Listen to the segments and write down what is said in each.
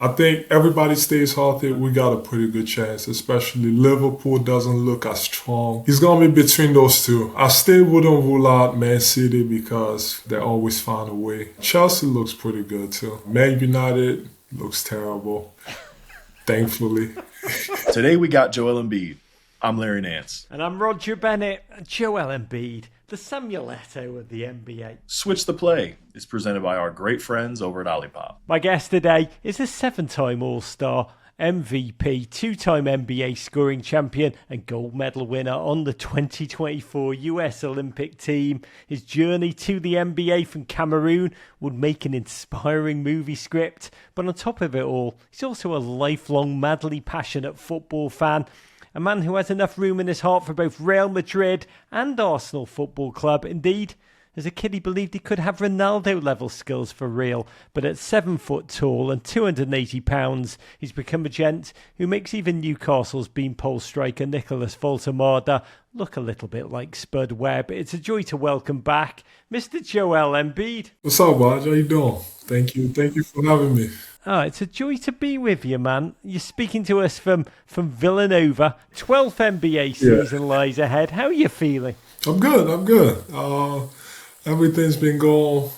I think everybody stays healthy, we got a pretty good chance, especially Liverpool doesn't look as strong. It's going to be between those two. I still wouldn't rule out Man City because they always find a way. Chelsea looks pretty good too. Man United looks terrible, thankfully. Today we got Joel Embiid. I'm Larry Nance. And I'm Rog Bennett. Joel Embiid, the Samuel Eto'o of the NBA. Switch the Play is presented by our great friends over at Olipop. My guest today is a 7-time All-Star, MVP, 2-time NBA scoring champion and gold medal winner on the 2024 US Olympic team. His journey to the NBA from Cameroon would make an inspiring movie script. But on top of it all, he's also a lifelong, madly passionate football fan. A man who has enough room in his heart for both Real Madrid and Arsenal Football Club. Indeed, as a kid he believed he could have Ronaldo-level skills for real. But at 7 foot tall and 280 pounds, he's become a gent who makes even Newcastle's beanpole striker Nicolas Voltemada look a little bit like Spud Webb. It's a joy to welcome back Mr. Joel Embiid. What's up, Rog? How you doing? Thank you for having me. Oh, it's a joy to be with you, man. You're speaking to us from Villanova. 12th NBA season lies ahead. How are you feeling? I'm good. Everything's been going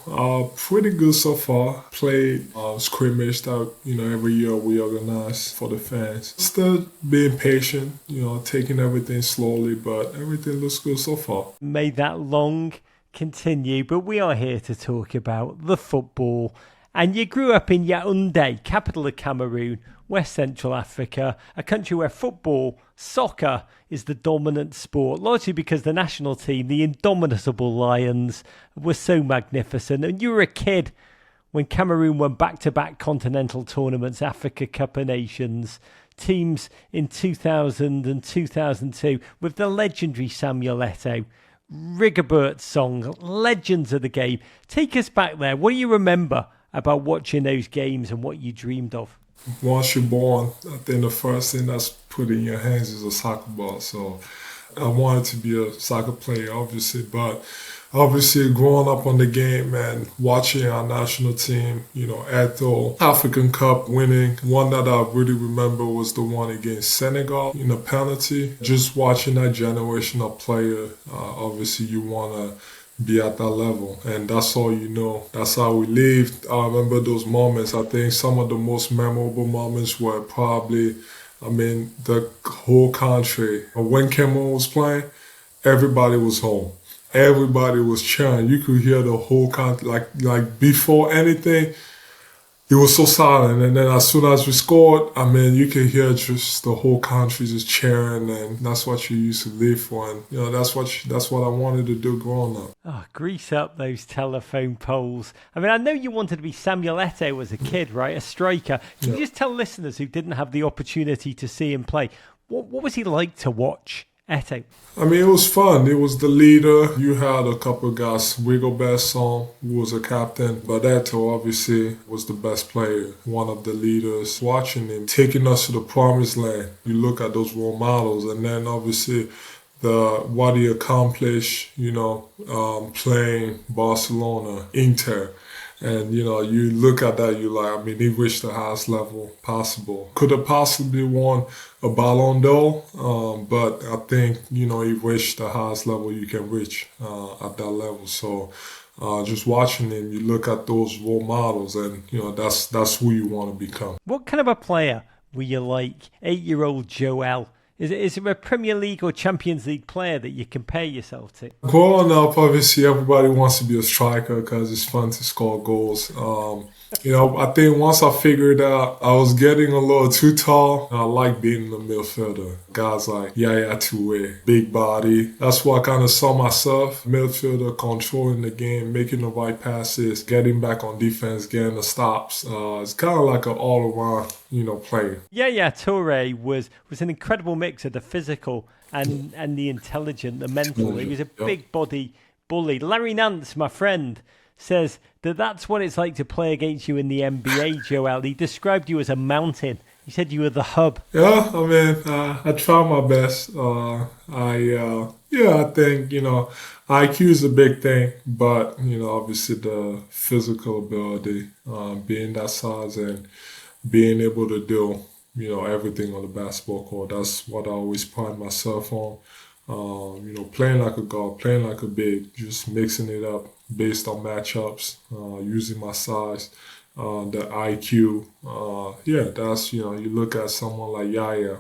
pretty good so far. Played scrimmage that, every year we organize for the fans. Still being patient, taking everything slowly, but everything looks good so far. May that long continue, but we are here to talk about the football. And you grew up in Yaoundé, capital of Cameroon, West Central Africa, a country where football, soccer, is the dominant sport, largely because the national team, the indomitable Lions, were so magnificent. And you were a kid when Cameroon won back-to-back continental tournaments, Africa Cup of Nations, teams in 2000 and 2002 with the legendary Samuel Eto'o, Rigobert's song, legends of the game. Take us back there. What do you remember about watching those games and what you dreamed of? Once you're born, I think the first thing that's put in your hands is a soccer ball. So I wanted to be a soccer player, obviously, but obviously growing up on the game and watching our national team, Eto'o, African Cup winning. One that I really remember was the one against Senegal in a penalty. Just watching that generation of player, obviously you want to be at that level, and that's all you know. That's how we lived. I remember those moments. I think some of the most memorable moments were probably, the whole country. When Cameroon was playing, everybody was home. Everybody was cheering. You could hear the whole country, like before anything, it was so silent. And then as soon as we scored, you could hear just the whole country just cheering, and that's what you used to live for. And that's what I wanted to do growing up. Oh, grease up those telephone poles. I know you wanted to be Samuel Eto'o as a kid, right? A striker. Can you just tell listeners who didn't have the opportunity to see him play, what was he like to watch Eto'o? It was fun. It was the leader. You had a couple of guys, Rigobert's son, who was a captain, but Eto'o obviously was the best player, one of the leaders. Watching him, taking us to the promised land. You look at those role models, and then obviously what he accomplished, playing Barcelona, Inter. And, you look at that, you're like, he reached the highest level possible. Could have possibly won a Ballon d'Or, but I think, he reached the highest level you can reach at that level. So just watching him, you look at those role models and, that's who you want to become. What kind of a player were you like, 8-year-old Joel? Is it a Premier League or Champions League player that you compare yourself to? Growing up, obviously, everybody wants to be a striker because it's fun to score goals. I think once I figured out I was getting a little too tall, I like being a midfielder. Guys like Yaya Toure, big body. That's where I kind of saw myself. Midfielder, controlling the game, making the right passes, getting back on defense, getting the stops. It's kind of like an all-around, player. Yaya Toure was an incredible mix of the physical and the intelligent, the mental. He was a big body bully. Larry Nance, my friend, says that's what it's like to play against you in the NBA, Joel. He described you as a mountain. He said you were the hub. Yeah, I try my best. I think, IQ is a big thing, but, obviously the physical ability, being that size and being able to do, everything on the basketball court. That's what I always pride myself on. Playing like a guard, playing like a big, just mixing it up based on matchups, using my size, the IQ. That's, you look at someone like Yaya,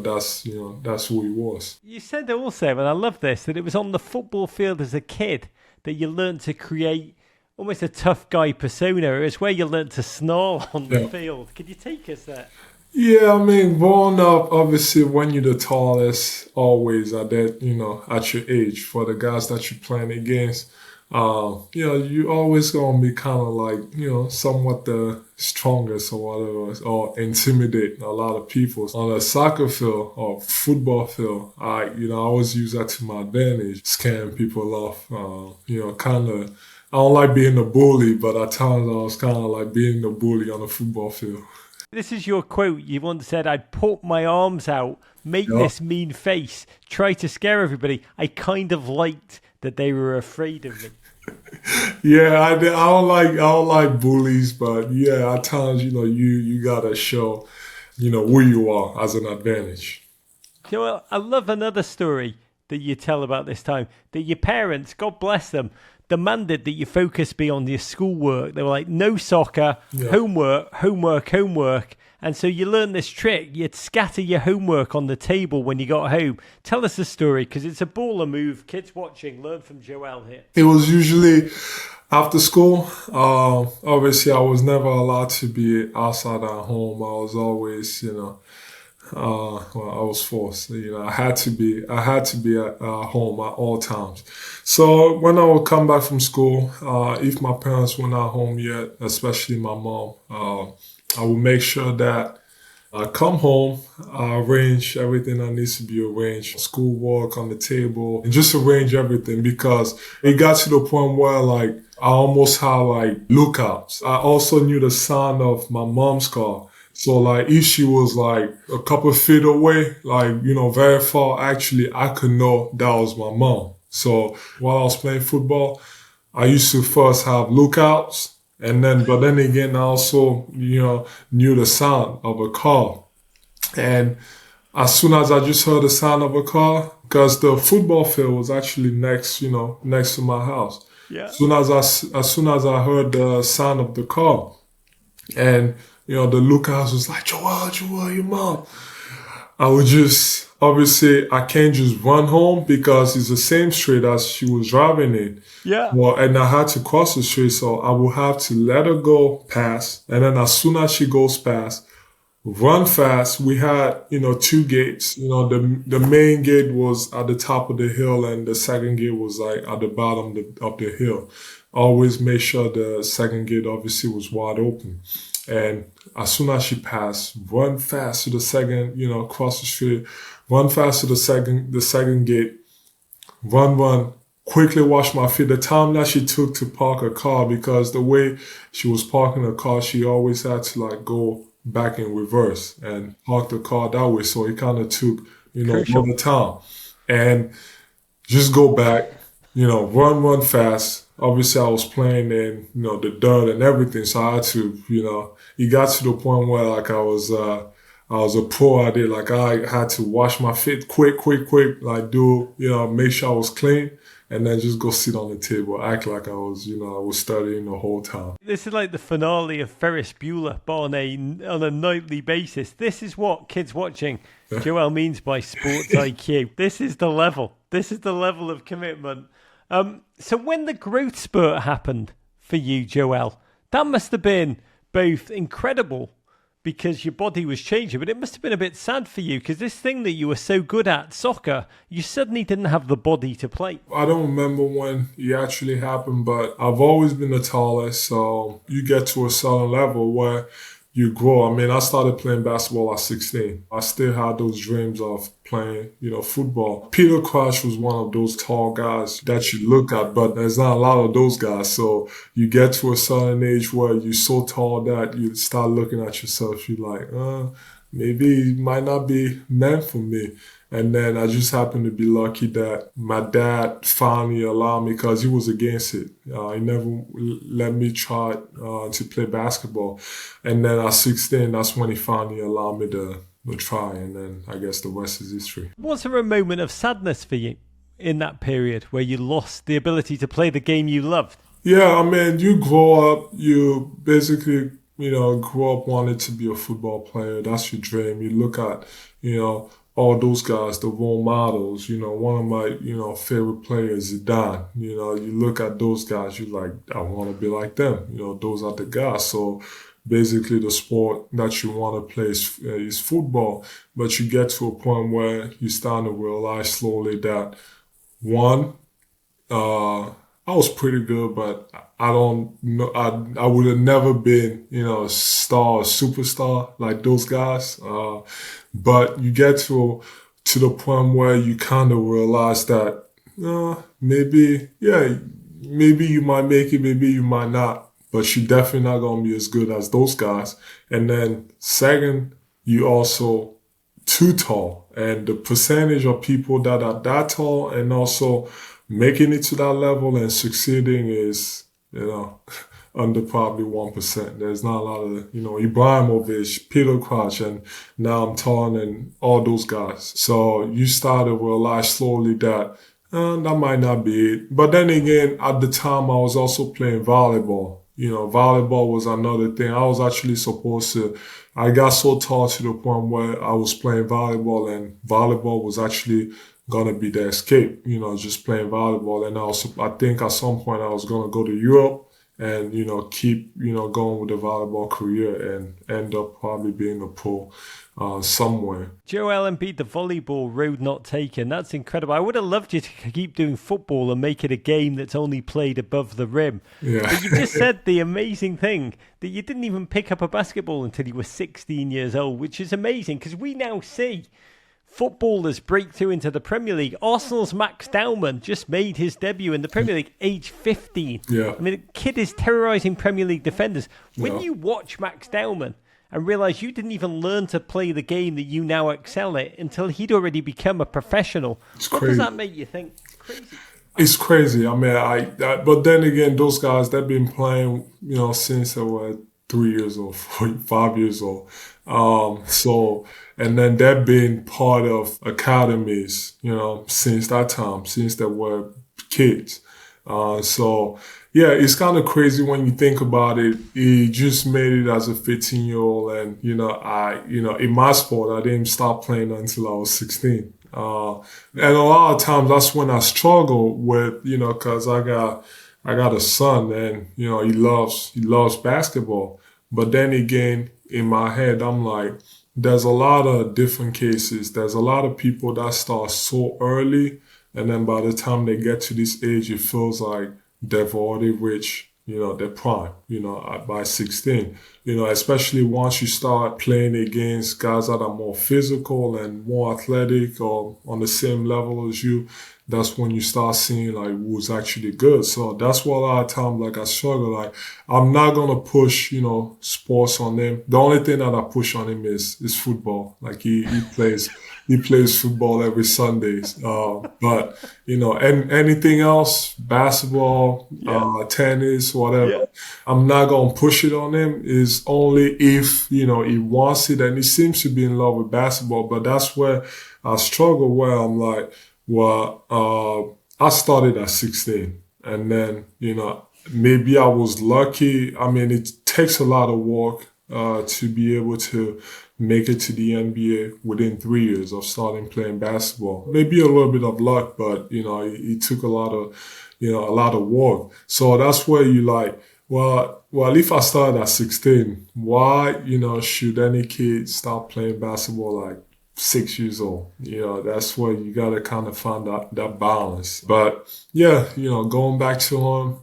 that's who he was. You said also, and I love this, that it was on the football field as a kid that you learned to create almost a tough guy persona. It was where you learned to snarl on the field. Could you take us there? Yeah, I mean, growing up, obviously, when you're the tallest, always at that, at your age, for the guys that you're playing against, you always gonna be kind of like, somewhat the strongest or whatever, or intimidate a lot of people. On a soccer field or football field, I always use that to my advantage, scaring people off, kind of. I don't like being a bully, but at times I was kind of like being a bully on the football field. This is your quote. You once said, I'd put my arms out, make this mean face, try to scare everybody. I kind of liked that they were afraid of me. Yeah, I don't like bullies, but yeah, at times, you gotta show, who you are as an advantage. Joel, I love another story that you tell about this time, that your parents, God bless them, demanded that your focus be on your schoolwork. They were like, no soccer, homework, homework, homework. And so you learned this trick. You'd scatter your homework on the table when you got home. Tell us the story, because it's a baller move. Kids watching, learn from Joel here. It was usually after school. Obviously, I was never allowed to be outside at home. I was always, I was forced. I had to be at home at all times. So when I would come back from school, if my parents were not home yet, especially my mom, I would make sure that I come home, I arrange everything that needs to be arranged, schoolwork on the table, and just arrange everything, because it got to the point where I almost had lookouts. I also knew the sound of my mom's car. So if she was a couple feet away, very far, actually, I could know that was my mom. So while I was playing football, I used to first have lookouts. But then again, I also, knew the sound of a car. And as soon as I just heard the sound of a car, because the football field was actually next to my house. Yeah. As soon as I heard the sound of the car, and the lookouts was like, Joel, your mom. I would just, obviously, I can't just run home because it's the same street as she was driving in. Yeah. Well, and I had to cross the street, so I will have to let her go past. And then as soon as she goes past, run fast. We had, two gates. The main gate was at the top of the hill, and the second gate was at the bottom of the hill. Always make sure the second gate obviously was wide open. And as soon as she passed, run fast to the second, cross the street, run fast to the second gate, run, quickly wash my feet. The time that she took to park her car, because the way she was parking her car, she always had to go back in reverse and park the car that way. So it kind of took, a lot of time. And just go back, run fast. Obviously, I was playing in, the dirt and everything. So I had to, it got to the point where I was a pro at it. I had to wash my feet quick, make sure I was clean, and then just go sit on the table, act like I was studying the whole time. This is like the finale of Ferris Bueller, but on a nightly basis. This is what kids watching Joel means by sports IQ. This is the level. This is the level of commitment. So when the growth spurt happened for you, Joel, that must have been both incredible because your body was changing, but it must have been a bit sad for you because this thing that you were so good at, soccer, you suddenly didn't have the body to play. I don't remember when it actually happened, but I've always been the tallest, so you get to a certain level where you grow. I mean, I started playing basketball at 16. I still had those dreams of playing, football. Peter Crouch was one of those tall guys that you look at, but there's not a lot of those guys. So you get to a certain age where you're so tall that you start looking at yourself. You're like, maybe it might not be meant for me. And then I just happened to be lucky that my dad finally allowed me because he was against it. He never let me try to play basketball. And then at 16, that's when he finally allowed me to try. And then I guess the rest is history. Was there a moment of sadness for you in that period where you lost the ability to play the game you loved? Yeah, I mean, you grow up, you basically, grow up wanting to be a football player. That's your dream. You look at, all those guys, the role models. One of my, favorite players, Zidane. You look at those guys, you're like, I want to be like them. Those are the guys. So basically the sport that you want to play is football. But you get to a point where you start to realize slowly that, one, I was pretty good, but I don't know. I would have never been, a star, a superstar like those guys. But you get to the point where you kind of realize that maybe you might make it, maybe you might not, but you're definitely not gonna be as good as those guys. And then second, you also too tall, and the percentage of people that are that tall and also making it to that level and succeeding is, under probably 1%. There's not a lot of, Ibrahimovic, Peter Crouch, and now I'm taller than all those guys. So you start to realize slowly that that might not be it. But then again, at the time, I was also playing volleyball. Volleyball was another thing. I was actually supposed to, I got so tall to the point where I was playing volleyball, and volleyball was actually gonna be the escape, just playing volleyball. And I think at some point I was gonna go to Europe and, keep, going with the volleyball career and end up probably being a pro somewhere. Joel Embiid, the volleyball road not taken. That's incredible. I would have loved you to keep doing football and make it a game that's only played above the rim. Yeah. But you just said the amazing thing that you didn't even pick up a basketball until you were 16 years old, which is amazing because we now see footballers break through into the Premier League. Arsenal's Max Dowman just made his debut in the Premier League, age 15. Yeah. I mean, the kid is terrorising Premier League defenders. When you watch Max Dowman and realise you didn't even learn to play the game that you now excel at until he'd already become a professional, what does that make you think? Crazy. It's crazy. I mean, but then again, those guys, they've been playing, since they were 3 years old, 5 years old. And then they've been part of academies, since that time, since they were kids. It's kind of crazy when you think about it. He just made it as a 15-year-old, and in my sport, I didn't start playing until I was 16. And a lot of times that's when I struggle with, because I got a son, and he loves basketball. But then again, in my head, I'm like, there's a lot of different cases. There's a lot of people that start so early, and then by the time they get to this age, it feels like they've already reached, their prime, by 16. Especially once you start playing against guys that are more physical and more athletic or on the same level as you, that's when you start seeing like who's actually good. So that's why a lot of times like I struggle. Like I'm not gonna push, sports on him. The only thing that I push on him is football. Like he plays football every Sundays. But and anything else, basketball, tennis, whatever. Yeah. I'm not gonna push it on him. Is only if he wants it, and he seems to be in love with basketball. But that's where I struggle. Where I'm like, well, I started at 16, and then maybe I was lucky. I mean, it takes a lot of work to be able to make it to the NBA within 3 years of starting playing basketball. Maybe a little bit of luck, but it took a lot of work. So that's where you like, well, if I started at 16, why should any kid start playing basketball like 6 years old? That's where you gotta kind of find that balance. But going back to him,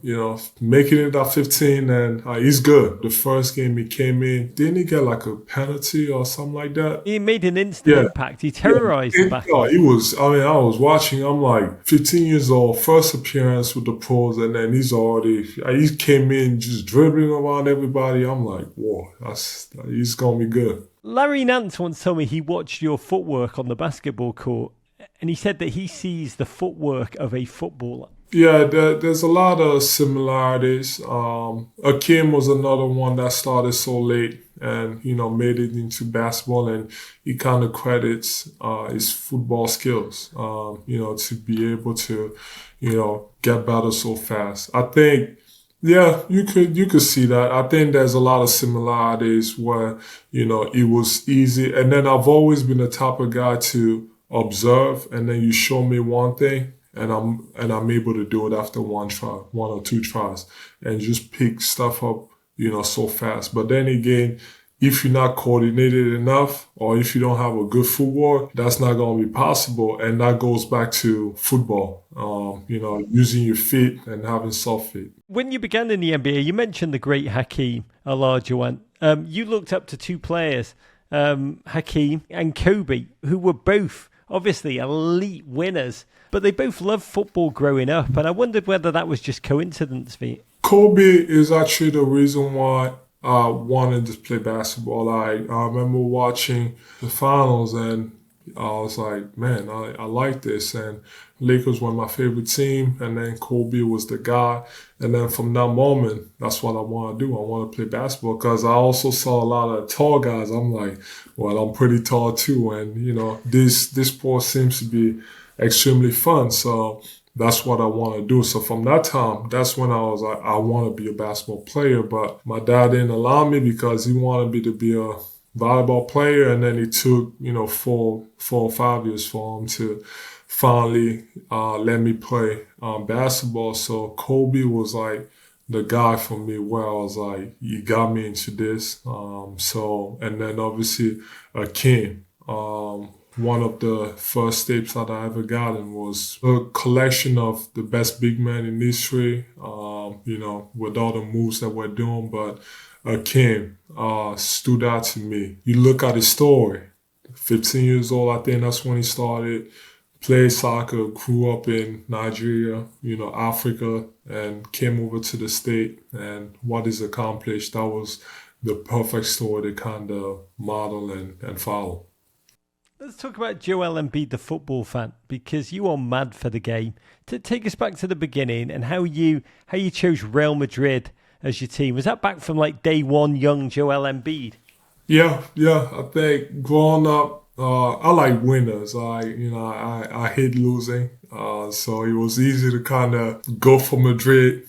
making it at 15, and he's good. The first game he came in, didn't he get like a penalty or something like that? He made an instant impact. He terrorized the back. He was. I mean, I was watching. I'm like 15 years old, first appearance with the pros, and then he came in just dribbling around everybody. I'm like, whoa, he's gonna be good. Larry Nance once told me he watched your footwork on the basketball court, and he said that he sees the footwork of a footballer. Yeah, there's a lot of similarities. Akeem was another one that started so late and, made it into basketball, and he kind of credits his football skills, to be able to, get better so fast. I think, yeah, you could see that. I think there's a lot of similarities where, it was easy. And then I've always been the type of guy to observe, and then you show me one thing, and I'm able to do it after one or two tries, and just pick stuff up, so fast. But then again, if you're not coordinated enough, or if you don't have a good footwork, that's not going to be possible. And that goes back to football, using your feet and having soft feet. When you began in the NBA, you mentioned the great Hakeem Olajuwon. You looked up to two players, Hakeem and Kobe, who were both obviously elite winners, but they both loved football growing up. And I wondered whether that was just coincidence for you. Kobe is actually the reason why I wanted to play basketball. I remember watching the finals, and I was like, man, I like this. And Lakers were my favorite team, and then Kobe was the guy. And then from that moment, that's what I want to do. I want to play basketball, because I also saw a lot of tall guys. I'm like, well, I'm pretty tall too. And, this sport seems to be extremely fun. So that's what I want to do. So from that time, that's when I was like, I want to be a basketball player. But my dad didn't allow me, because he wanted me to be a volleyball player. And then it took, 4 or 5 years for him to finally let me play basketball. So Kobe was like the guy for me, where I was like, you got me into this. And then obviously Akeem. One of the first tapes that I ever gotten was a collection of the best big men in history, with all the moves that we're doing. But Akeem stood out to me. You look at his story, 15 years old, I think that's when he started, played soccer, grew up in Nigeria, Africa, and came over to the state. And what he's accomplished, that was the perfect story to kind of model and follow. Let's talk about Joel Embiid, the football fan, because you are mad for the game. To take us back to the beginning and how you chose Real Madrid as your team. Was that back from like day one, young Joel Embiid? Yeah. I think growing up, I like winners. I hate losing. So it was easy to kind of go for Madrid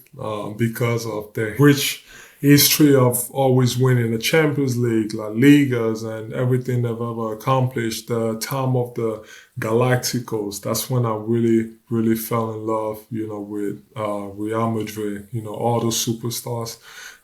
because of their rich history of always winning the Champions League, La Ligas, and everything they've ever accomplished. The time of the Galacticos, that's when I really, really fell in love, with Real Madrid, all the superstars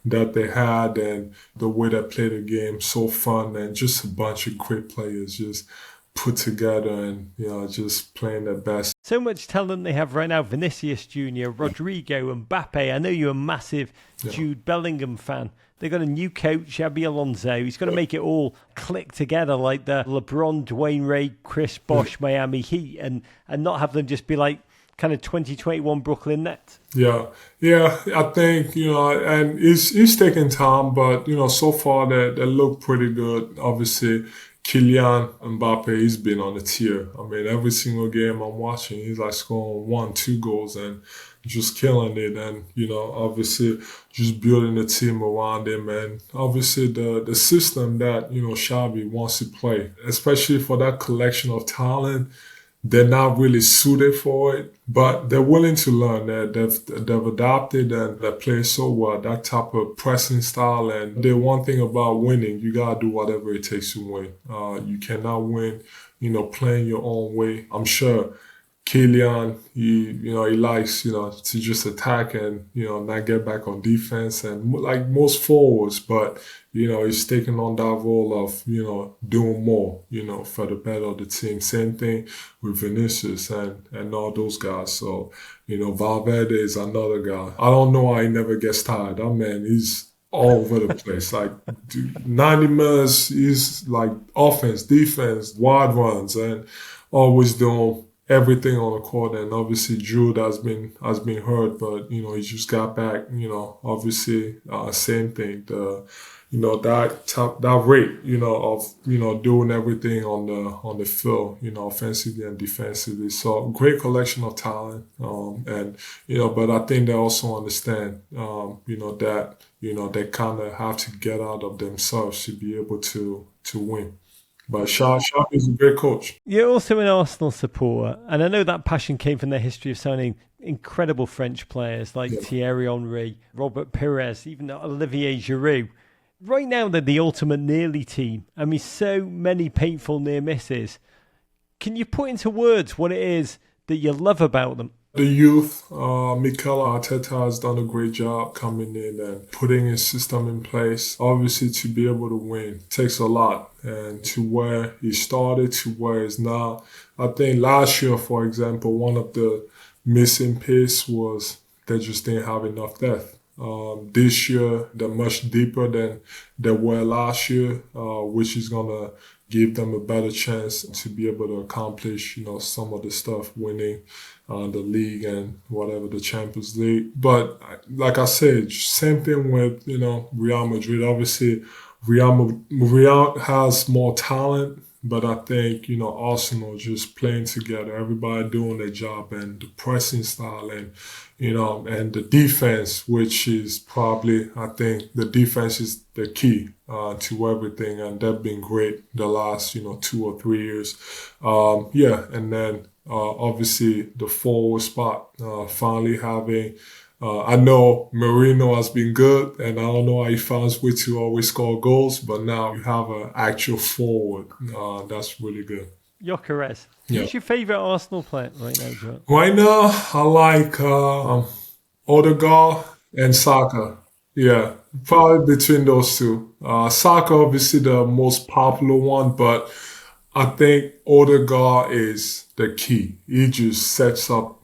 that they had, and the way they played the game, so fun, and just a bunch of great players just put together and, just playing their best. So much talent they have right now. Vinicius Jr, Rodrigo, Mbappe. I know you're a massive Jude Bellingham fan. They've got a new coach, Xabi Alonso. He's going to make it all click together like the LeBron, Dwayne Wade, Chris Bosh, Miami Heat, and not have them just be like kind of 2021 Brooklyn Nets. Yeah, I think, and it's taking time, but, so far they look pretty good. Obviously, Kylian Mbappe, he's been on the tier. I mean, every single game I'm watching, he's like scoring 1-2 goals and just killing it. And, obviously just building the team around him. And obviously the system that, Xabi wants to play, especially for that collection of talent. They're not really suited for it, but they're willing to learn. They've adopted and they play so well, that type of pressing style. And the one thing about winning, you gotta do whatever it takes to win. You cannot win, playing your own way. I'm sure Kylian, he likes, to just attack and, not get back on defense, and like most forwards, but, he's taking on that role of, doing more, for the better of the team. Same thing with Vinicius and all those guys. So, Valverde is another guy. I don't know how he never gets tired. That man, he's all over the place. Like 90 minutes, he's like offense, defense, wide runs, and always doing everything on the court. And obviously Jude has been hurt, but he just got back. Obviously same thing. The that rate, of doing everything on the field, offensively and defensively. So great collection of talent, and but I think they also understand, that they kind of have to get out of themselves to be able to win. But Sharp is a great coach. You're also an Arsenal supporter, and I know that passion came from their history of signing incredible French players like Thierry Henry, Robert Pires, even Olivier Giroud. Right now, they're the ultimate nearly team. I mean, so many painful near misses. Can you put into words what it is that you love about them? The youth, Mikel Arteta has done a great job coming in and putting his system in place. Obviously, to be able to win takes a lot. And to where he started to where he's now. I think last year, for example, one of the missing piece was they just didn't have enough depth. This year, they're much deeper than they were last year, which is going to give them a better chance to be able to accomplish, some of the stuff, winning the league and whatever, the Champions League. But like I said, same thing with, Real Madrid. Obviously, Real has more talent, but I think, Arsenal just playing together, everybody doing their job, and the pressing style, and, and the defense, which is probably, I think the defense is the key to everything. And they've been great the last, 2 or 3 years. And then obviously the forward spot, finally having, I know Marino has been good, and I don't know how he finds way to always score goals, but now you have an actual forward. That's really good. Gyökeres. Who's your favourite Arsenal player right now, Joel? Right now, I like Odegaard and Saka. Yeah, probably between those two. Saka, obviously the most popular one, but I think Odegaard is the key. He just sets up,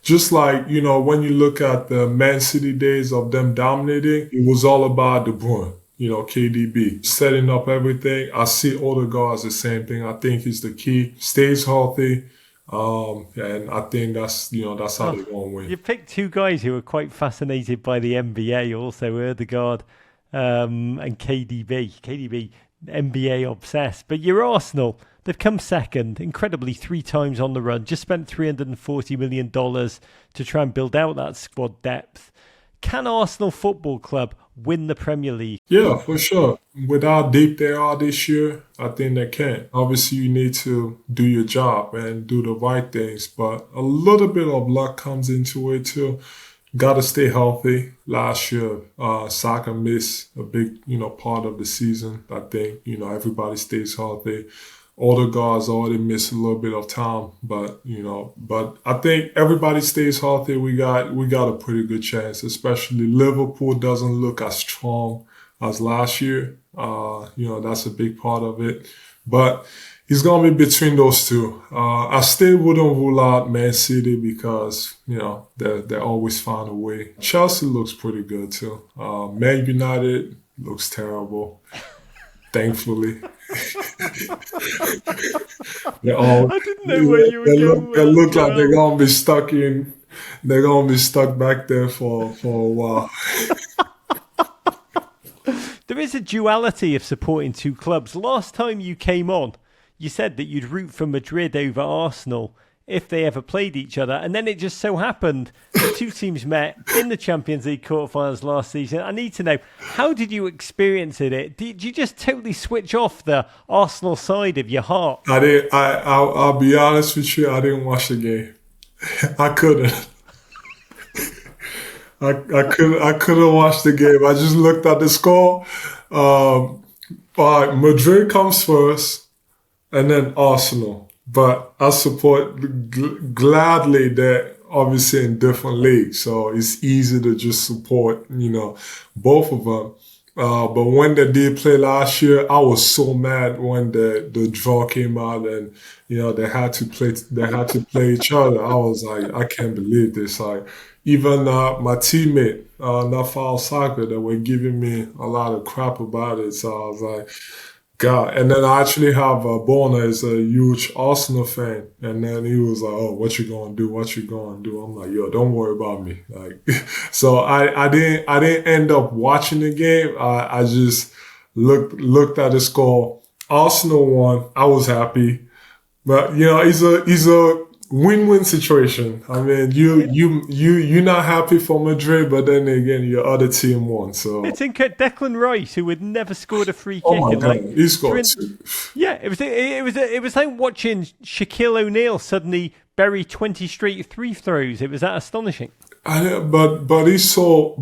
just like, when you look at the Man City days of them dominating, it was all about De Bruyne, KDB, setting up everything. I see Odegaard as the same thing. I think he's the key. Stays healthy. And I think that's how they're going to win. You picked two guys who are quite fascinated by the NBA, also Odegaard and KDB. KDB, NBA obsessed. But you're Arsenal. They've come second, incredibly 3 times on the run, just spent $340 million to try and build out that squad depth. Can Arsenal Football Club win the Premier League? Yeah, for sure. With how deep they are this year, I think they can. Obviously, you need to do your job and do the right things, but a little bit of luck comes into it too. Got to stay healthy. Last year, Saka missed a big, part of the season. I think, everybody stays healthy. Odegaard's already missed a little bit of time, but I think everybody stays healthy. We got a pretty good chance, especially Liverpool doesn't look as strong as last year. That's a big part of it. But it's gonna be between those two. I still wouldn't rule out Man City because they always find a way. Chelsea looks pretty good too. Man United looks terrible. Thankfully. I didn't know where you were going. They look like they're gonna be stuck back there for a while. There is a duality of supporting two clubs. Last time you came on, you said that you'd root for Madrid over Arsenal if they ever played each other. And then it just so happened the two teams met in the Champions League quarterfinals last season. I need to know, how did you experience it? Did you just totally switch off the Arsenal side of your heart? I did. I'll be honest with you. I didn't watch the game. I couldn't. I couldn't watch the game. I just looked at the score. Madrid comes first, and then Arsenal. But I support gladly that obviously in different leagues, so it's easy to just support, both of them. But when they did play last year, I was so mad when the draw came out and they had to play each other. I was like, I can't believe this. Like even my teammate, Nafal Soccer, that were giving me a lot of crap about it. So I was like, God, and then I actually have Bona is a huge Arsenal fan, and then he was like, "Oh, what you gonna do? What you gonna do?" I'm like, "Yo, don't worry about me." Like, so I didn't end up watching the game. I just looked at the score. Arsenal won. I was happy, but it's a win-win situation. I mean, you're not happy for Madrid, but then again, your other team won. So It's in Declan Rice, who had never scored a free oh kick my in God, he scored two. Yeah, it was like watching Shaquille O'Neal suddenly bury 20 straight free throws. It was that astonishing. But he's so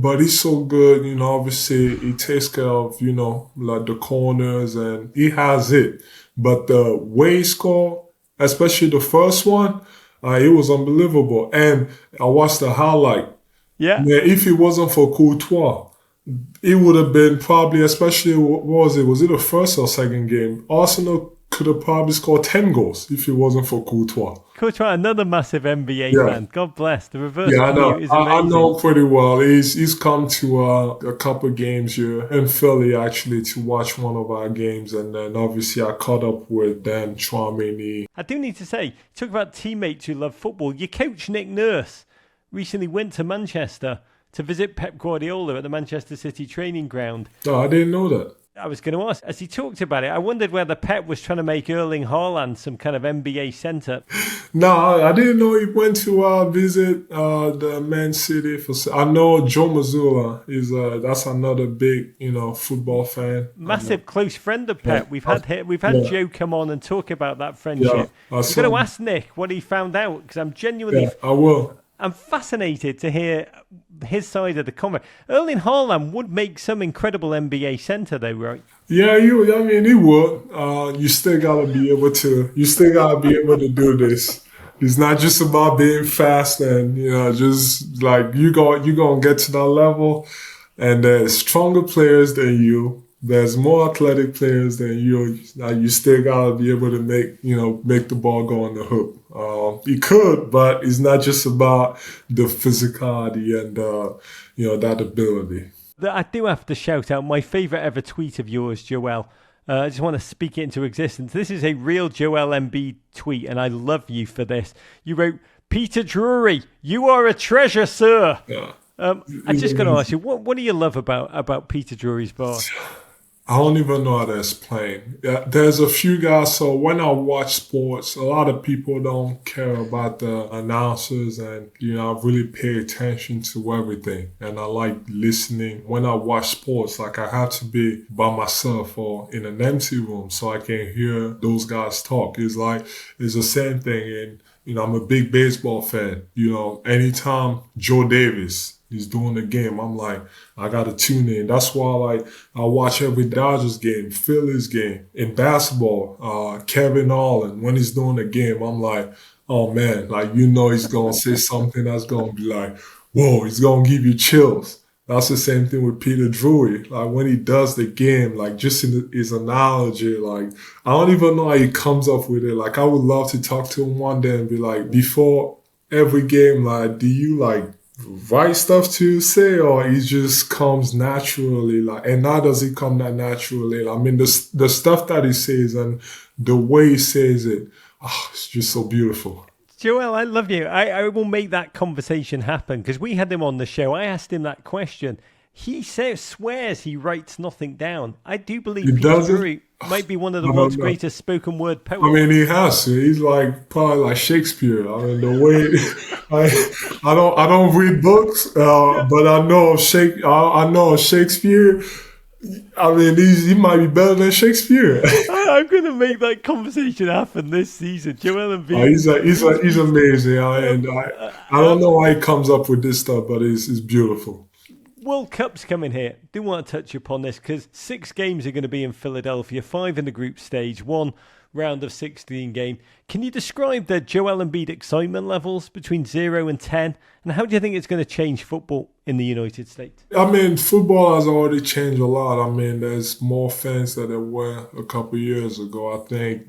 good. Obviously he takes care of like the corners and he has it. But the way he scored, especially the first one, it was unbelievable. And I watched the highlight. Yeah. Man, if it wasn't for Courtois, it would have been probably, especially, what was it? Was it the first or second game? Arsenal could have probably scored 10 goals if it wasn't for Courtois. Courtois, another massive NBA Yeah. fan. God bless. The reverse Yeah, I know. commute is I amazing. know him pretty well. He's come to a couple games here in Philly actually to watch one of our games, and then obviously I caught up with Dan Chouameni. I do need to say, talk about teammates who love football. Your coach, Nick Nurse, recently went to Manchester to visit Pep Guardiola at the Manchester City training ground. Oh, I didn't know that. I was going to ask, as he talked about it, I wondered whether Pep was trying to make Erling Haaland some kind of NBA centre. No, I didn't know he went to visit the Man City. I know Joe Mazzulla is that's another big football fan. Massive close friend of Pep. Yeah. We've had Joe come on and talk about that friendship. Yeah, I'm going to ask Nick what he found out, because I'm genuinely... Yeah, I will. I'm fascinated to hear his side of the comment. Erling Haaland would make some incredible NBA centre, though, right? Yeah, he would. You still gotta be able to. You still gotta be able to do this. It's not just about being fast and just like you gonna get to that level. And there's stronger players than you. There's more athletic players than you. Now you still gotta be able to make the ball go on the hook. He could, but it's not just about the physicality and that ability. I do have to shout out my favourite ever tweet of yours, Joel. I just want to speak it into existence. This is a real Joel Embiid tweet, and I love you for this. You wrote, "Peter Drury, you are a treasure, sir." Yeah. I just got to ask you, what do you love about Peter Drury's bar? I don't even know how to explain. There's a few guys, so when I watch sports, a lot of people don't care about the announcers, and I really pay attention to everything. And I like listening. When I watch sports, like I have to be by myself or in an empty room so I can hear those guys talk. It's the same thing. And I'm a big baseball fan. Anytime Joe Davis is doing the game, I'm like, I gotta tune in. That's why I watch every Dodgers game, Phillies game. In basketball, Kevin Harlan, when he's doing the game, I'm like, oh man, he's gonna say something that's gonna be like, whoa, he's gonna give you chills. That's the same thing with Peter Drury. Like when he does the game, just in his analogy, I don't even know how he comes up with it. I would love to talk to him one day and be like, before every game, do you write stuff to say, or it just comes naturally? And how does it come that naturally? I mean, the stuff that he says and the way he says it, it's just so beautiful. Joel, I love you. I will make that conversation happen, because we had him on the show. I asked him that question. He swears he writes nothing down. I do believe Peter Drury might be one of the world's greatest spoken word poets. I mean, he has to. He's probably like Shakespeare. I mean, the way I don't read books, but I know Shakespeare. I mean, he might be better than Shakespeare. I'm going to make that conversation happen this season. Joel Embiid. He's amazing. I don't know why he comes up with this stuff, but it's beautiful. World Cup's coming here. Do want to touch upon this, because 6 games are going to be in Philadelphia, 5 in the group stage, 1 round of 16 game. Can you describe the Joel Embiid excitement levels between 0 and 10? And how do you think it's going to change football in the United States? I mean, football has already changed a lot. I mean, there's more fans than there were a couple of years ago. I think,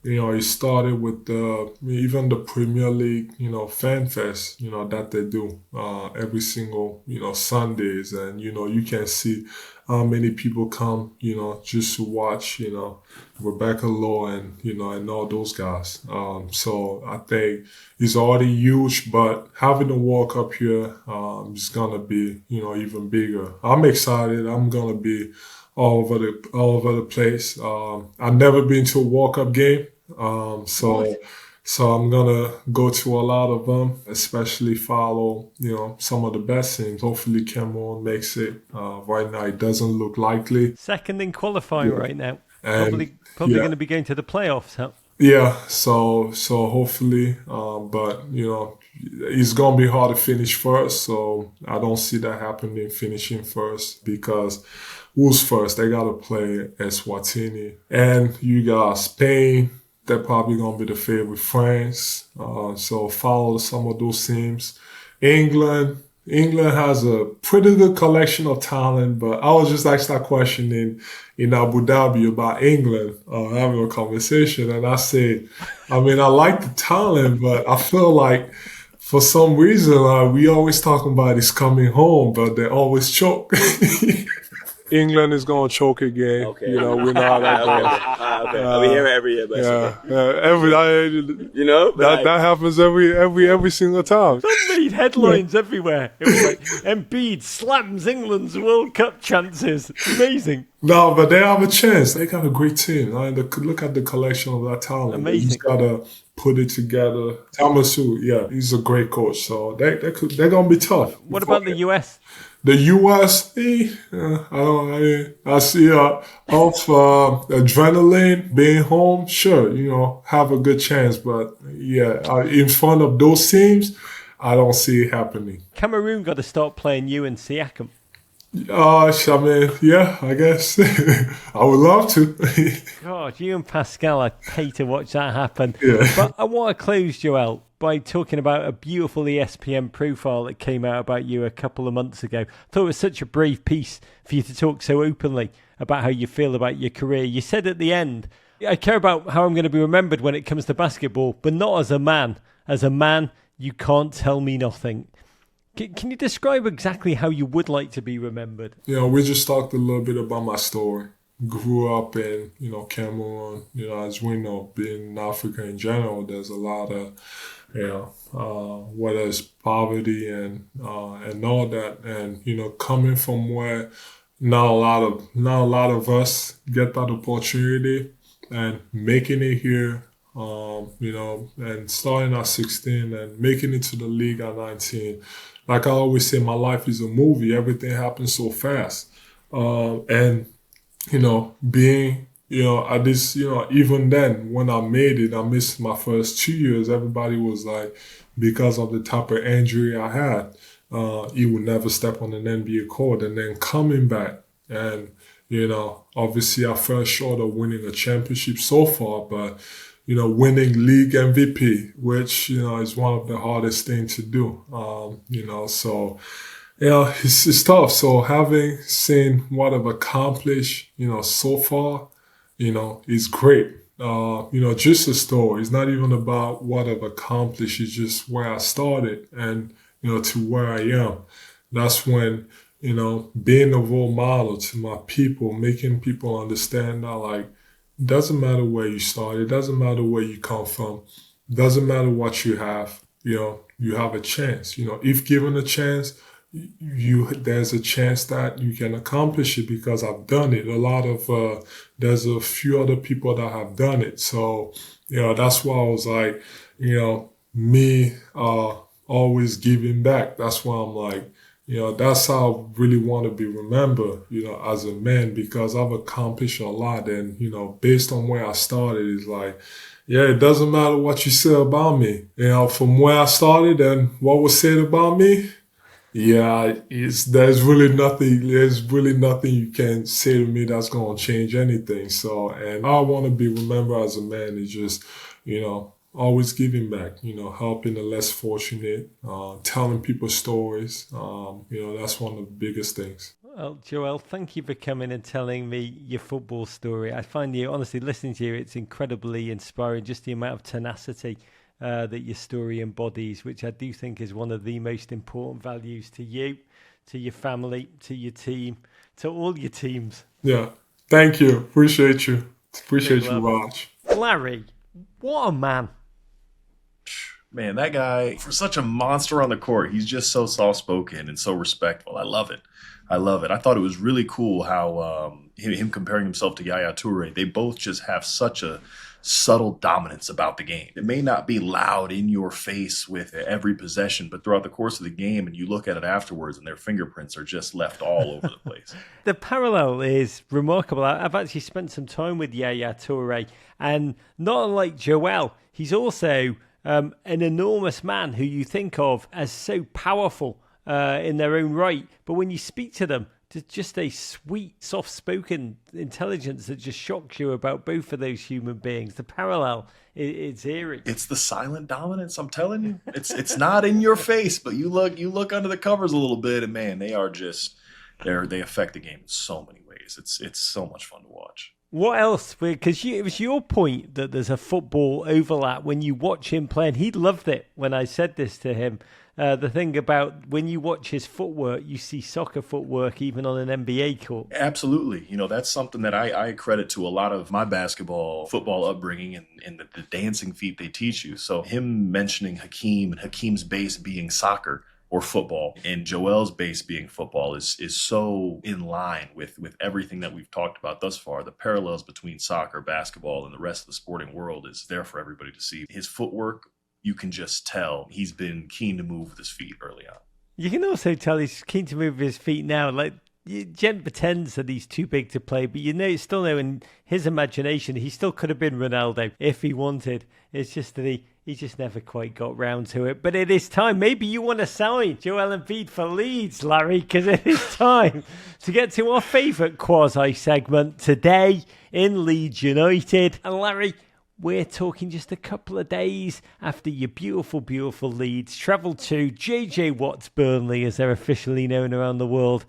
it started with even the Premier League, fan fest, that they do every single, Sundays. And, you can see how many people come, just to watch, Rebecca Law and, and all those guys. So I think it's already huge, but having the World Cup here is going to be, even bigger. I'm excited. I'm going to be all over the place. I've never been to a World Cup game. So I'm gonna go to a lot of them, especially follow, some of the best teams. Hopefully Cameroon makes it. Right now it doesn't look likely. Second in qualifying right now. And Probably going to be going to the playoffs, huh? Yeah, so hopefully, but it's gonna be hard to finish first. So I don't see that happening, finishing first, because who's first? They gotta play Eswatini, and you got Spain. They're probably going to be the favorite. France. So follow some of those teams. England has a pretty good collection of talent, but I was just asked that question in Abu Dhabi about England, having a conversation, and I said, I like the talent, but I feel like for some reason we always talking about is coming home, but they always choke. England is going to choke again. Okay. We know how that goes. Okay. We hear it every year, but that happens every single time. That made headlines everywhere. It was like Embiid slams England's World Cup chances. Amazing. No, but they have a chance. They got a great team. Look at the collection of that talent. Amazing. He's got to put it together. Tamasu, he's a great coach. So they're going to be tough. What about the US? The U.S., I see off adrenaline, being home, sure, have a good chance. But, in front of those teams, I don't see it happening. Cameroon got to start playing you and Siakam. I guess. I would love to. God, you and Pascal, I'd pay to watch that happen. Yeah. But I want to close, Joel, by talking about a beautiful ESPN profile that came out about you a couple of months ago. I thought it was such a brave piece for you to talk so openly about how you feel about your career. You said at the end, I care about how I'm going to be remembered when it comes to basketball, but not as a man. As a man, you can't tell me nothing. Can you describe exactly how you would like to be remembered? We just talked a little bit about my story. Grew up in, Cameroon, as we know, being in Africa in general, there's a lot of, whether it's poverty and all that. And, coming from where not a lot of us get that opportunity and making it here, and starting at 16 and making it to the league at 19. Like I always say, my life is a movie. Everything happens so fast. And being, at this, even then, when I made it, I missed my first 2 years. Everybody was like, because of the type of injury I had, he would never step on an NBA court. And then coming back and, obviously I fell short of winning a championship so far, but, winning league MVP, which, is one of the hardest things to do, so it's tough. So having seen what I've accomplished, so far, is great. Just a story. It's not even about what I've accomplished. It's just where I started and, to where I am. That's when, being a role model to my people, making people understand that, it doesn't matter where you started. It doesn't matter where you come from. It doesn't matter what you have. You have a chance. If given a chance, there's a chance that you can accomplish it because I've done it. There's a few other people that have done it. So, that's why I was like, me always giving back. That's why I'm like, that's how I really want to be remembered, as a man, because I've accomplished a lot. And, based on where I started, it's like, it doesn't matter what you say about me. From where I started and what was said about me, there's really nothing you can say to me that's going to change anything. So, and I want to be remembered as a man is just, always giving back, helping the less fortunate, telling people stories. That's one of the biggest things. Well, Joel, thank you for coming and telling me your football story. I find you, honestly, listening to you, it's incredibly inspiring, just the amount of tenacity that your story embodies, which I do think is one of the most important values to you, to your family, to your team, to all your teams. Yeah. Thank you. Appreciate you. Appreciate Big you, love. Rog. Larry, what a man. Man, that guy, for such a monster on the court, he's just so soft-spoken and so respectful. I love it. I love it. I thought it was really cool how him comparing himself to Yaya Toure, they both just have such a subtle dominance about the game. It may not be loud in your face with every possession, but throughout the course of the game, and you look at it afterwards and their fingerprints are just left all over the place. The parallel is remarkable. I've actually spent some time with Yaya Toure, and not unlike Joel, he's also an enormous man who you think of as so powerful in their own right. But when you speak to them, there's just a sweet, soft-spoken intelligence that just shocks you about both of those human beings. The parallel is eerie. It's the silent dominance, I'm telling you. It's not in your face, but you look under the covers a little bit, and man, they affect the game in so many ways. It's so much fun to watch. What else? Because it was your point that there's a football overlap when you watch him play, and he loved it when I said this to him. The thing about when you watch his footwork, you see soccer footwork even on an NBA court. Absolutely. That's something that I credit to a lot of my football upbringing and the dancing feet they teach you. So him mentioning Hakeem and Hakeem's base being soccer or football, and Joel's base being football is so in line with everything that we've talked about thus far. The parallels between soccer, basketball, and the rest of the sporting world is there for everybody to see. His footwork, you can just tell he's been keen to move with his feet early on. You can also tell he's keen to move with his feet now. Like, Jen pretends that he's too big to play, but still know in his imagination he still could have been Ronaldo if he wanted. It's just that he just never quite got round to it. But it is time. Maybe you want to sign Joel Embiid for Leeds, Larry, because it is time to get to our favourite quasi-segment today in Leeds United. And Larry, we're talking just a couple of days after your beautiful, beautiful Leeds travelled to JJ Watt's Burnley, as they're officially known around the world,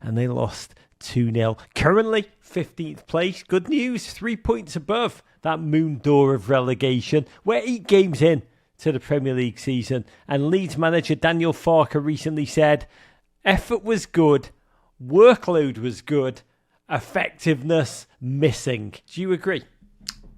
and they lost 2-0. Currently, 15th place. Good news, 3 points above that moon door of relegation. We're 8 games in to the Premier League season, and Leeds manager Daniel Farke recently said, effort was good, workload was good, effectiveness missing. Do you agree?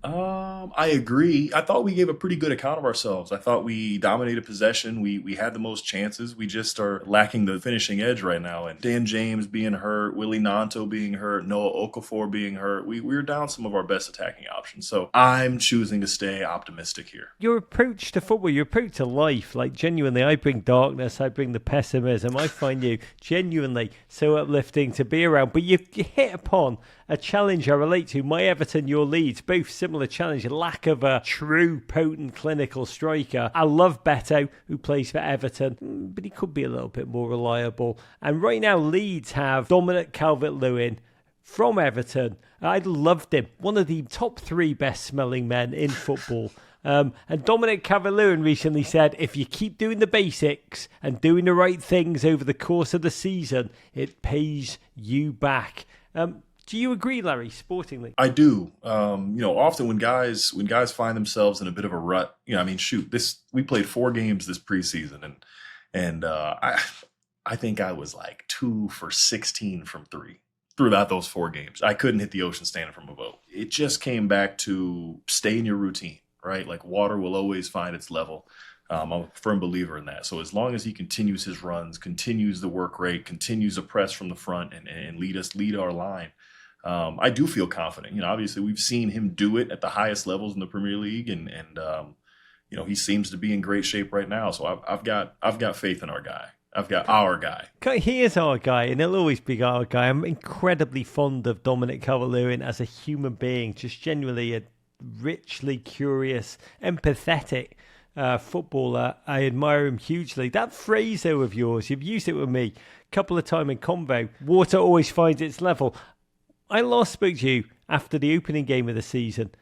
I agree. I thought we gave a pretty good account of ourselves. I thought we dominated possession. We had the most chances. We just are lacking the finishing edge right now. And Dan James being hurt, Willie Nanto being hurt, Noah Okafor being hurt, we're down some of our best attacking options. So I'm choosing to stay optimistic here. Your approach to football, your approach to life, like genuinely, I bring darkness, I bring the pessimism. I find you genuinely so uplifting to be around. But you hit upon a challenge I relate to. My Everton, your Leeds, both similar challenge. Lack of a true, potent, clinical striker. I love Beto, who plays for Everton, but he could be a little bit more reliable. And right now, Leeds have Dominic Calvert-Lewin from Everton. I loved him. One of the top 3 best-smelling men in football. And Dominic Calvert-Lewin recently said, if you keep doing the basics and doing the right things over the course of the season, it pays you back. Do you agree, Larry, sportingly? I do. Often when guys find themselves in a bit of a rut, we played 4 games this preseason, and I think I was like 2 for 16 from 3 throughout those 4 games. I couldn't hit the ocean standing from a boat. It just came back to stay in your routine, right? Like water will always find its level. I'm a firm believer in that. So as long as he continues his runs, continues the work rate, continues to press from the front and lead our line, I do feel confident. Obviously we've seen him do it at the highest levels in the Premier League, and he seems to be in great shape right now. So I've got faith in our guy. I've got our guy. He is our guy, and he'll always be our guy. I'm incredibly fond of Dominic Calvert-Lewin as a human being, just genuinely a richly curious, empathetic footballer. I admire him hugely. That phrase, though, of yours, you've used it with me a couple of times in convo. Water always finds its level. I last spoke to you after the opening game of the season,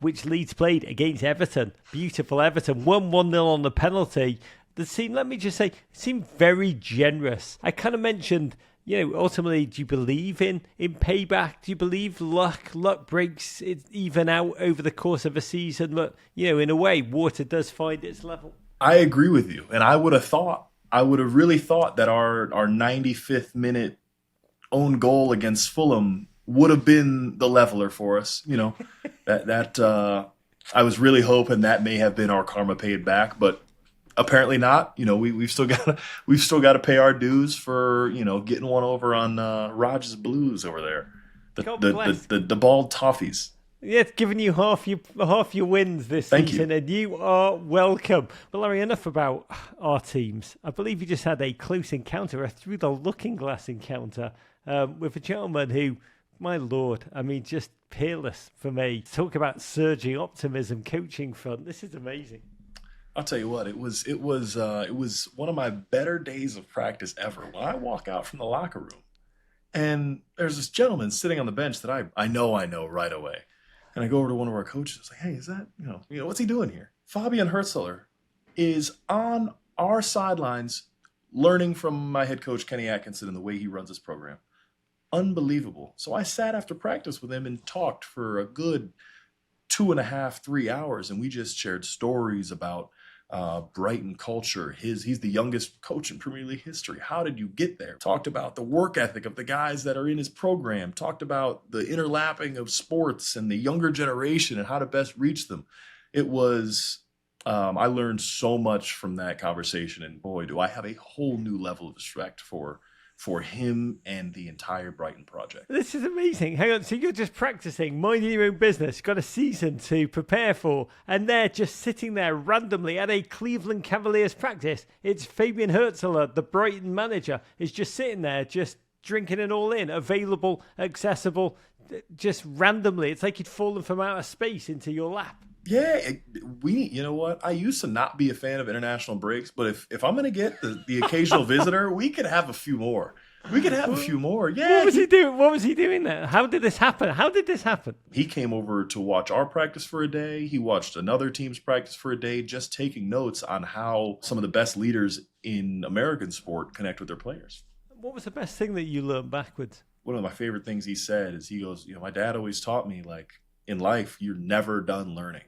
which Leeds played against Everton. Beautiful Everton. 1-0 on the penalty. The scene, let me just say, seemed very generous. I kind of mentioned, ultimately, do you believe in payback? Do you believe luck breaks it even out over the course of a season? But, in a way, water does find its level. I agree with you. And I would have really thought that our 95th minute own goal against Fulham would have been the leveler for us. You know, that I was really hoping that may have been our karma paid back, but apparently not. You know, we've still got to pay our dues for, you know, getting one over on Rog's Blues over there. The bald toffees. Yeah, it's giving you half your wins this season, and you are welcome. But Larry, enough about our teams. I believe you just had a close encounter, a through the looking glass encounter, with a gentleman who, my lord, I mean, just peerless for me. Talk about surging optimism, coaching front. This is amazing. I'll tell you what, it was one of my better days of practice ever. When I walk out from the locker room, and there's this gentleman sitting on the bench that I know right away. And I go over to one of our coaches. I was like, hey, is that, you know, what's he doing here? Fabian Hürzeler is on our sidelines learning from my head coach, Kenny Atkinson, and the way he runs his program. Unbelievable. So I sat after practice with him and talked for a good 2.5, 3 hours. And we just shared stories about Brighton culture. He's the youngest coach in Premier League history. How did you get there? Talked about the work ethic of the guys that are in his program. Talked about the interlapping of sports and the younger generation and how to best reach them. It was, I learned so much from that conversation, and boy, do I have a whole new level of respect for him and the entire Brighton project. This is amazing. Hang on, so you're just practicing, minding your own business, got a season to prepare for, and they're just sitting there randomly at a Cleveland Cavaliers practice. It's Fabian Hürzeler, the Brighton manager, is just sitting there, just drinking it all in, available, accessible, just randomly. It's like he'd fallen from outer space into your lap. Yeah, you know what? I used to not be a fan of international breaks, but if I'm going to get the occasional visitor, we could have a few more. Yeah. What was he doing? What was he doing there? How did this happen? He came over to watch our practice for a day. He watched another team's practice for a day, just taking notes on how some of the best leaders in American sport connect with their players. What was the best thing that you learned backwards? One of my favorite things he said is, he goes, you know, my dad always taught me, like, in life, you're never done learning.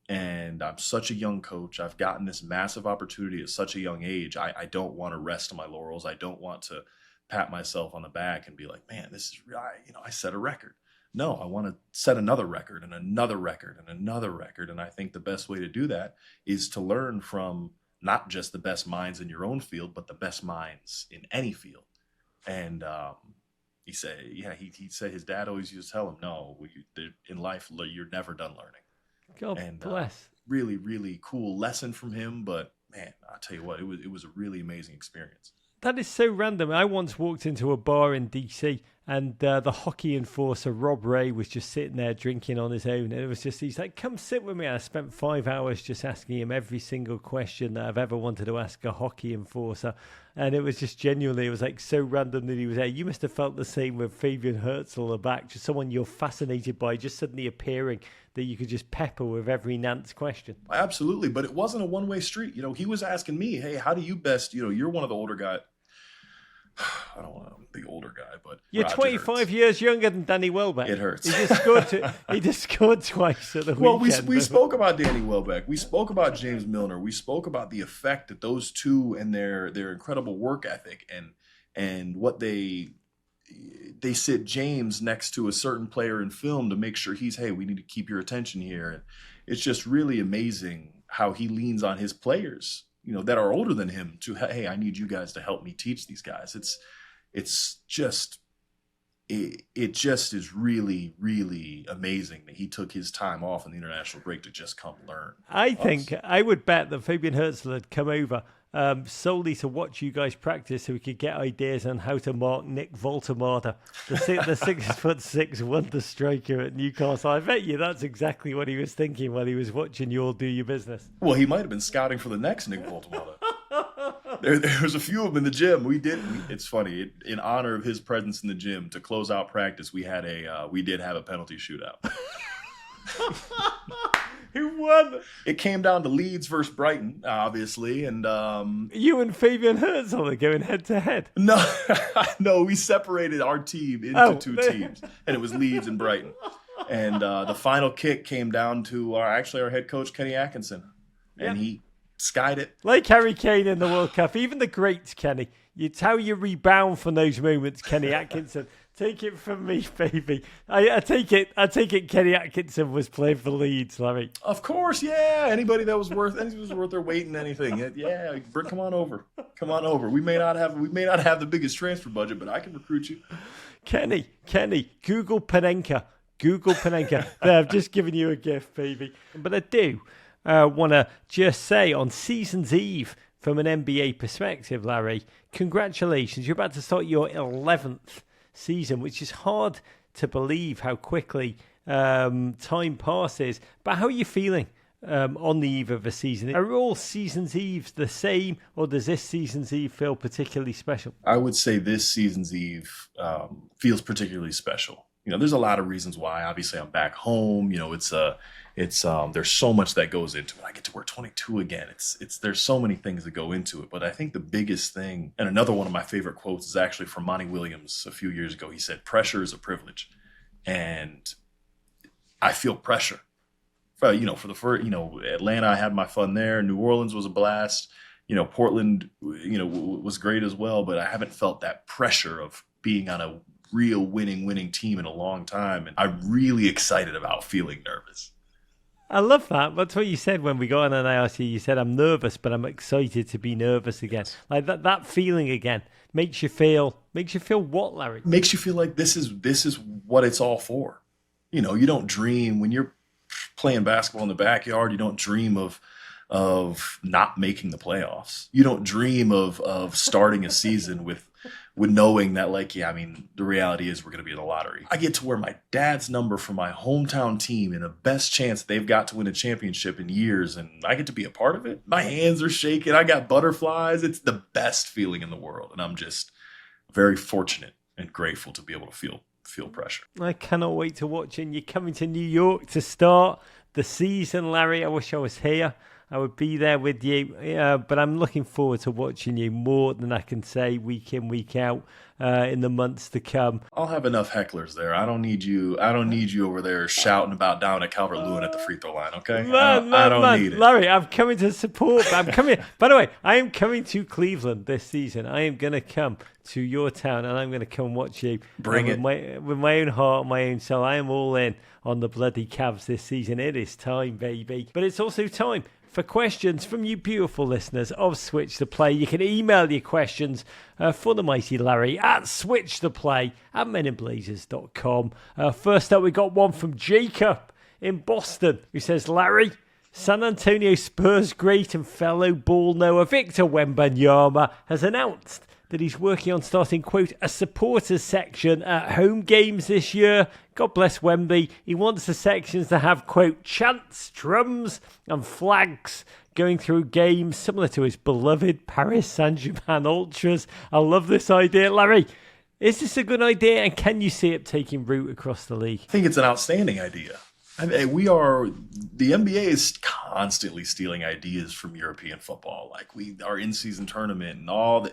And I'm such a young coach. I've gotten this massive opportunity at such a young age. I don't want to rest on my laurels. I don't want to pat myself on the back and be like, man, this is, I set a record. No, I want to set another record and another record and another record. And I think the best way to do that is to learn from not just the best minds in your own field, but the best minds in any field. And he said, he said his dad always used to tell him, no, in life, you're never done learning. God bless. Really, really cool lesson from him. But man, I'll tell you what, it was a really amazing experience. That is so random. I once walked into a bar in DC, and the hockey enforcer, Rob Ray, was just sitting there drinking on his own. And it was just, he's like, come sit with me. And I spent 5 hours just asking him every single question that I've ever wanted to ask a hockey enforcer. And it was just genuinely, it was like so random that he was there. You must have felt the same with Fabian Hürzeler back, just someone you're fascinated by, just suddenly appearing that you could just pepper with every Nance question. Absolutely. But it wasn't a one-way street. You know, he was asking me, hey, how do you best, you're one of the older guys. I don't want to be the older guy, but you're 25 years younger than Danny Welbeck. It hurts. He just scored twice at the weekend. Well, we spoke about Danny Welbeck. We spoke about James Milner. We spoke about the effect that those two and their incredible work ethic and what they sit James next to a certain player in film to make sure hey, we need to keep your attention here. And it's just really amazing how he leans on his players, that are older than him to, hey, I need you guys to help me teach these guys. It just is really, really amazing that he took his time off in the international break to just come learn. I would bet that Fabian Hürzeler had come over solely to watch you guys practice so we could get ideas on how to mark Nick Voltemada, the 6'6" wonder striker at Newcastle. I bet you that's exactly what he was thinking while he was watching you all do your business. Well, he might have been scouting for the next Nick Voltemada. There was a few of them in the gym. It's funny, in honor of his presence in the gym, to close out practice, we did have a penalty shootout. Who won? It came down to Leeds versus Brighton, obviously, and you and Fabian Hürzeler going head to head. No, we separated our team into two teams, and it was Leeds and Brighton. And the final kick came down to our head coach Kenny Atkinson, and skied it. Like Harry Kane in the World Cup, even the greats, Kenny. It's how you rebound from those moments, Kenny Atkinson. Take it from me, baby. I take it. Kenny Atkinson was playing for Leeds, Larry. Of course, yeah. Anybody that was worth their weight in anything, yeah. Come on over. We may not have the biggest transfer budget, but I can recruit you. Kenny, Google Panenka. I've just given you a gift, baby. But I do want to just say on season's eve, from an NBA perspective, Larry, congratulations. You're about to start your 11th season, which is hard to believe how quickly time passes. But how are you feeling on the eve of a season? Are all season's eves the same, or does this season's eve feel particularly special? I would say this season's eve feels particularly special. There's a lot of reasons why. Obviously, I'm back home. There's so much that goes into it. I get to wear 22 again. There's so many things that go into it. But I think the biggest thing, and another one of my favorite quotes is actually from Monty Williams a few years ago. He said, "Pressure is a privilege," and I feel pressure. For the first, Atlanta, I had my fun there. New Orleans was a blast. Portland, was great as well. But I haven't felt that pressure of being on a real winning team in a long time, and I'm really excited about feeling nervous. I love that. That's what you said when we got on an IRC. You said, "I'm nervous, but I'm excited to be nervous again." Like that feeling again makes you feel what, Larry? Makes you feel like this is what it's all for. You don't dream when you're playing basketball in the backyard. You don't dream of not making the playoffs. You don't dream of starting a season with knowing that, the reality is we're going to be in the lottery. I get to wear my dad's number for my hometown team in the best chance they've got to win a championship in years, and I get to be a part of it. My hands are shaking. I got butterflies. It's the best feeling in the world, and I'm just very fortunate and grateful to be able to feel pressure. I cannot wait to watch it. You're coming to New York to start the season, Larry. I wish I was here. I would be there with you, but I'm looking forward to watching you more than I can say week in, week out in the months to come. I'll have enough hecklers there. I don't need you over there shouting about down at Calvert-Lewin at the free throw line, okay? I don't need it. Larry, I'm coming to support. I'm coming. By the way, I am coming to Cleveland this season. I am going to come to your town, and I'm going to come and watch you. Bring it. With my own heart, my own soul. I am all in on the bloody Cavs this season. It is time, baby. But it's also time for questions from you beautiful listeners of Switch the Play. You can email your questions for the mighty Larry at switchtheplay@meninblazers.com. First up, we got one from Jacob in Boston, who says, "Larry, San Antonio Spurs great and fellow ball knower Victor Wembanyama has announced that he's working on starting, quote, a supporters section at home games this year. God bless Wemby. He wants the sections to have, quote, chants, drums and flags going through games similar to his beloved Paris Saint-Germain Ultras. I love this idea. Larry, is this a good idea, and can you see it taking root across the league? I think it's an outstanding idea. The NBA is constantly stealing ideas from European football. Our in-season tournament and all that.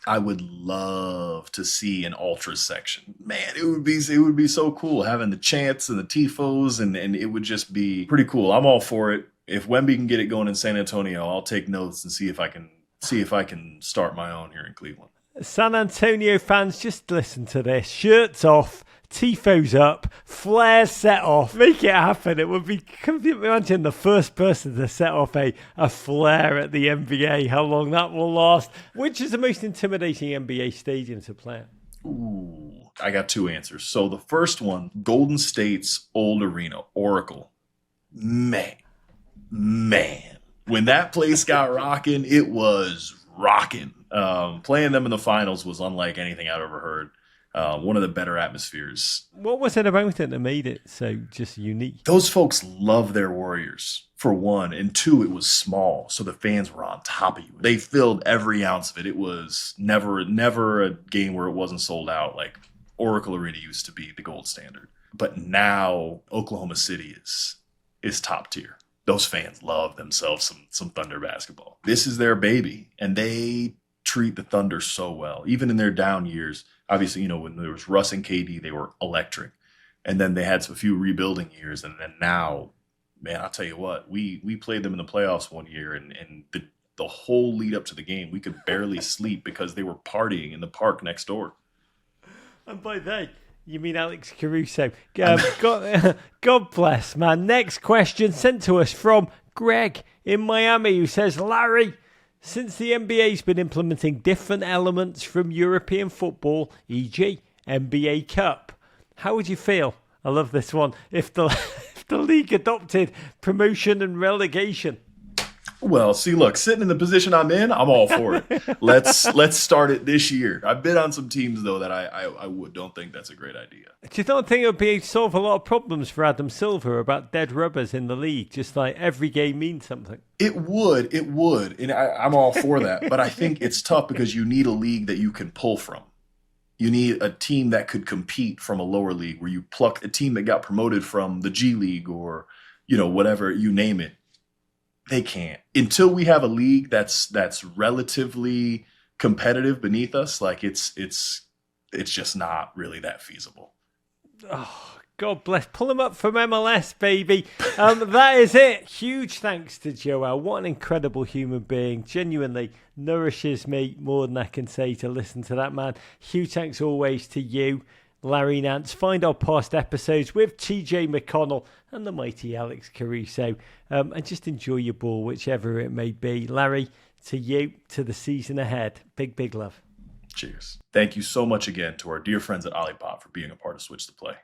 I would love to see an ultras section. Man, it would be so cool having the chants and the tifos, and it would just be pretty cool. I'm all for it. If Wemby can get it going in San Antonio, I'll take notes and see if I can start my own here in Cleveland. San Antonio fans, just listen to this. Shirts off, tifos up, flares set off. Make it happen. It would be, can you imagine the first person to set off a flare at the NBA, how long that will last? Which is the most intimidating NBA stadium to play at? Ooh, I got two answers. So the first one, Golden State's old arena, Oracle. Man, when that place got rocking, it was rocking. Playing them in the finals was unlike anything I've ever heard. One of the better atmospheres. What was it about it that made it so just unique? Those folks love their Warriors, for one. And two, it was small, so the fans were on top of you. They filled every ounce of it. It was never a game where it wasn't sold out. Like Oracle Arena used to be the gold standard. But now Oklahoma City is top tier. Those fans love themselves some Thunder basketball. This is their baby, and they treat the Thunder so well. Even in their down years, obviously, when there was Russ and KD, they were electric. And then they had a few rebuilding years, and then now man, I'll tell you what, we played them in the playoffs one year, and the whole lead up to the game, we could barely sleep because they were partying in the park next door. And by they, you mean Alex Caruso. God bless, man. Next question sent to us from Greg in Miami, who says, Larry, since the NBA's been implementing different elements from European football, e.g. NBA Cup, how would you feel? I love this one. If the league adopted promotion and relegation. Well, see, look, sitting in the position I'm in, I'm all for it. Let's start it this year. I've been on some teams, though, that I don't think that's a great idea. Do you not think it would solve a lot of problems for Adam Silver about dead rubbers in the league? Just like every game means something. It would. And I'm all for that. But I think it's tough because you need a league that you can pull from. You need a team that could compete from a lower league, where you pluck a team that got promoted from the G League or, whatever, you name it. They can't. Until we have a league that's relatively competitive beneath us, like it's just not really that feasible. Oh, God bless. Pull him up from MLS, baby. That is it. Huge thanks to Joel. What an incredible human being. Genuinely nourishes me more than I can say to listen to that man. Huge thanks always to you, Larry Nance. Find our past episodes with TJ McConnell and the mighty Alex Caruso. And just enjoy your ball, whichever it may be. Larry, to you, to the season ahead. Big, big love. Cheers. Thank you so much again to our dear friends at Olipop for being a part of Switch the Play.